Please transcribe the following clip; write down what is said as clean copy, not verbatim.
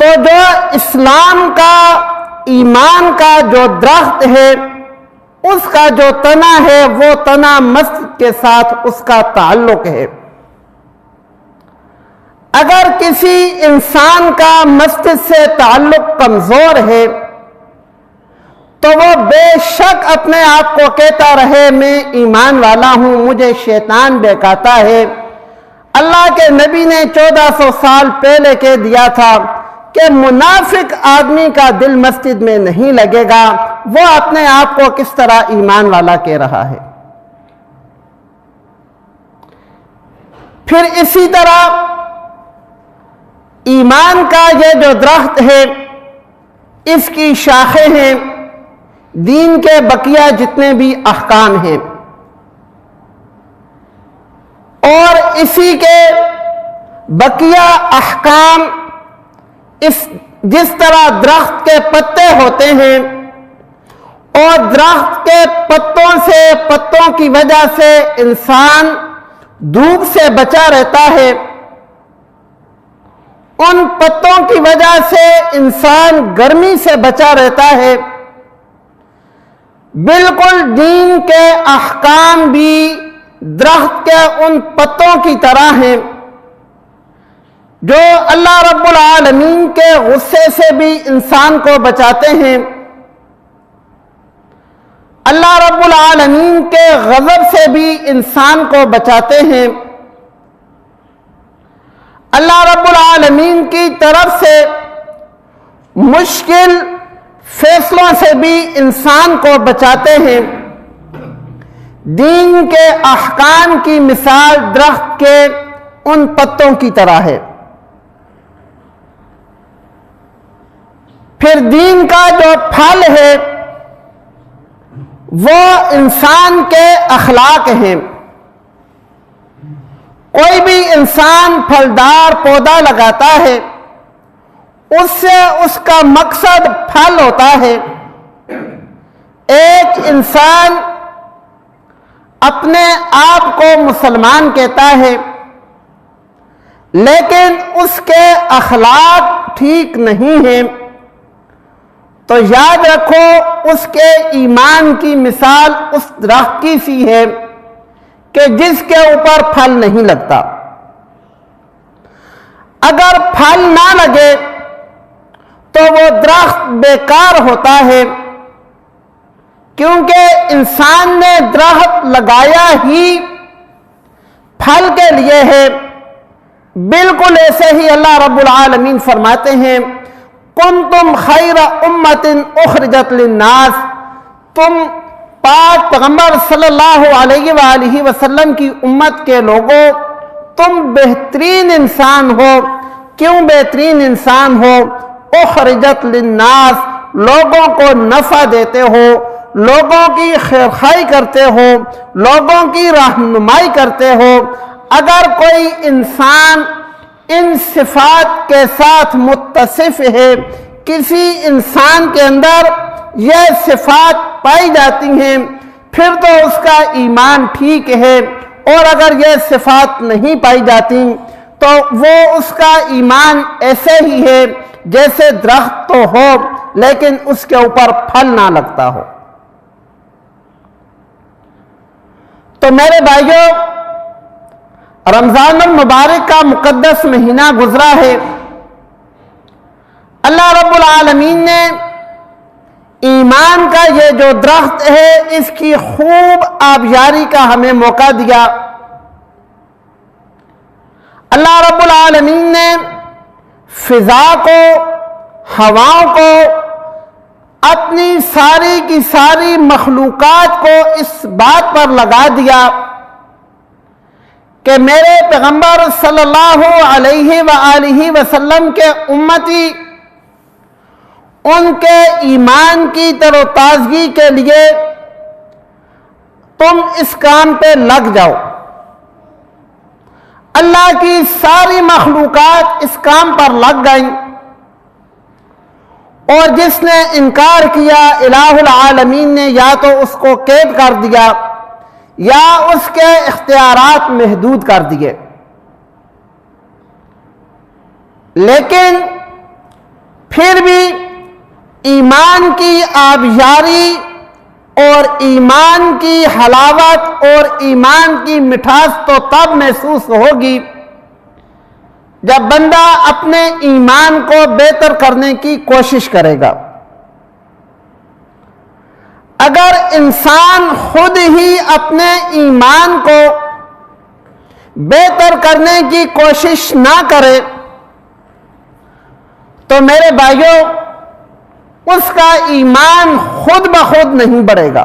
تو جو اسلام کا ایمان کا جو درخت ہے اس کا جو تنا ہے وہ تنا مسجد کے ساتھ اس کا تعلق ہے۔ اگر کسی انسان کا مسجد سے تعلق کمزور ہے تو وہ بے شک اپنے آپ کو کہتا رہے میں ایمان والا ہوں، مجھے شیطان بہکاتا ہے۔ اللہ کے نبی نے 1400 سال پہلے کہہ دیا تھا کہ منافق آدمی کا دل مسجد میں نہیں لگے گا، وہ اپنے آپ کو کس طرح ایمان والا کہہ رہا ہے۔ پھر اسی طرح ایمان کا یہ جو درخت ہے اس کی شاخیں ہیں دین کے بقیہ جتنے بھی احکام ہیں، اور اسی کے بقیہ احکام جس طرح درخت کے پتے ہوتے ہیں اور درخت کے پتوں کی وجہ سے انسان دھوپ سے بچا رہتا ہے، ان پتوں کی وجہ سے انسان گرمی سے بچا رہتا ہے، بالکل دین کے احکام بھی درخت کے ان پتوں کی طرح ہیں جو اللہ رب العالمین کے غصے سے بھی انسان کو بچاتے ہیں، اللہ رب العالمین کے غضب سے بھی انسان کو بچاتے ہیں، اللہ رب العالمین کی طرف سے مشکل فیصلوں سے بھی انسان کو بچاتے ہیں۔ دین کے احکام کی مثال درخت کے ان پتوں کی طرح ہے۔ پھر دین کا جو پھل ہے وہ انسان کے اخلاق ہیں۔ کوئی بھی انسان پھلدار پودا لگاتا ہے اس سے اس کا مقصد پھل ہوتا ہے۔ ایک انسان اپنے آپ کو مسلمان کہتا ہے لیکن اس کے اخلاق ٹھیک نہیں ہیں، تو یاد رکھو اس کے ایمان کی مثال اس درخت کی سی ہے کہ جس کے اوپر پھل نہیں لگتا۔ اگر پھل نہ لگے تو وہ درخت بیکار ہوتا ہے، کیونکہ انسان نے درخت لگایا ہی پھل کے لیے ہے۔ بالکل ایسے ہی اللہ رب العالمین فرماتے ہیں کنتم خیر امت اخرجت للناس، تم پاک پیغمبر صلی اللہ علیہ وآلہ وسلم کی امت کے لوگوں تم بہترین انسان ہو۔ کیوں بہترین انسان ہو؟ اخرجت للناس، لوگوں کو نفع دیتے ہو، لوگوں کی خیرخواہی کرتے ہو، لوگوں کی رہنمائی کرتے ہو۔ اگر کوئی انسان ان صفات کے ساتھ متصف ہے، کسی انسان کے اندر یہ صفات پائی جاتی ہیں، پھر تو اس کا ایمان ٹھیک ہے، اور اگر یہ صفات نہیں پائی جاتی تو وہ اس کا ایمان ایسے ہی ہے جیسے درخت تو ہو لیکن اس کے اوپر پھل نہ لگتا ہو۔ تو میرے بھائیوں، رمضان المبارک کا مقدس مہینہ گزرا ہے۔ اللہ رب العالمین نے ایمان کا یہ جو درخت ہے اس کی خوب آبیاری کا ہمیں موقع دیا۔ اللہ رب العالمین نے فضا کو، ہواؤں کو، اپنی ساری کی ساری مخلوقات کو اس بات پر لگا دیا کہ میرے پیغمبر صلی اللہ علیہ وآلہ وسلم کے امتی ان کے ایمان کی تر و تازگی کے لیے تم اس کام پہ لگ جاؤ۔ اللہ کی ساری مخلوقات اس کام پر لگ گئیں، اور جس نے انکار کیا الہ العالمین نے یا تو اس کو قید کر دیا یا اس کے اختیارات محدود کر دیے۔ لیکن پھر بھی ایمان کی آبیاری اور ایمان کی حلاوت اور ایمان کی مٹھاس تو تب محسوس ہوگی جب بندہ اپنے ایمان کو بہتر کرنے کی کوشش کرے گا۔ اگر انسان خود ہی اپنے ایمان کو بہتر کرنے کی کوشش نہ کرے تو میرے بھائیوں اس کا ایمان خود بخود نہیں بڑھے گا۔